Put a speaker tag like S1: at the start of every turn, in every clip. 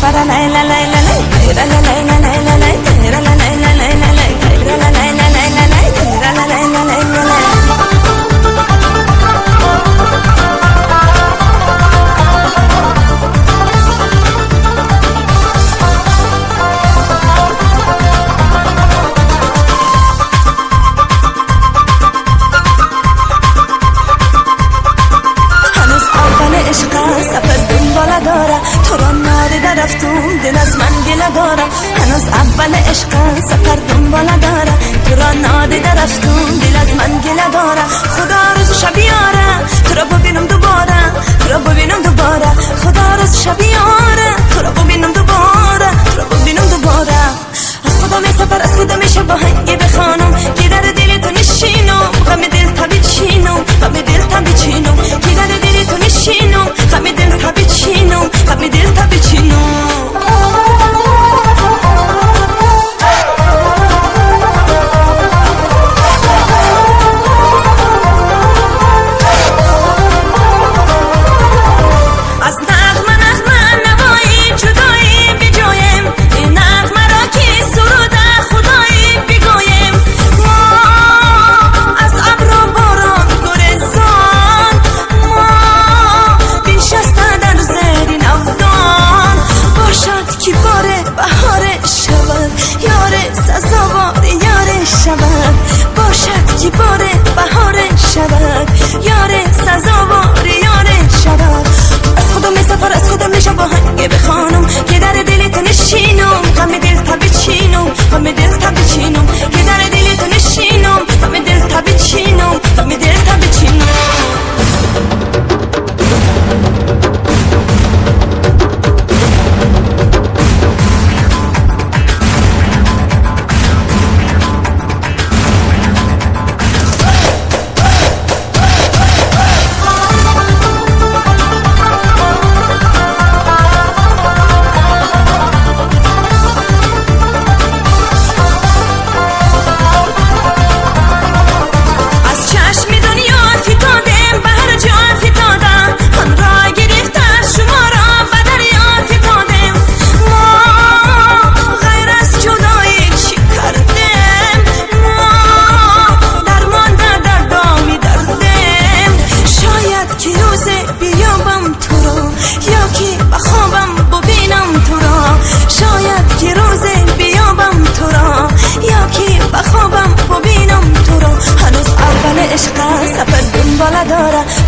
S1: سفر لا لا لا لا لا لا لا لا لا لا لا لا لا لا لا لا دل از من گله داره هنوز اول عشق سفر دنبال داره تو را نادیده رفتم دل از من گله داره خدا روز شب بیاره تو را ببینم دوباره تو را ببینم دوباره خدا روز شب بیاره تو را ببینم دوباره تو را ببینم دوباره از خدا می سفر از خدا میشه با هنگی بخوانم که در دل تو نشینم غم دل تبی چینم غم دل تبی چینم که در دل تو نشینم غم دل تبی چینم غم دل تبی چینم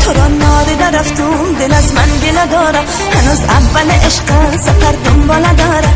S1: تو را نادیده رفتم دل از من گله داره هنوز اول عشق سفر دنبال داره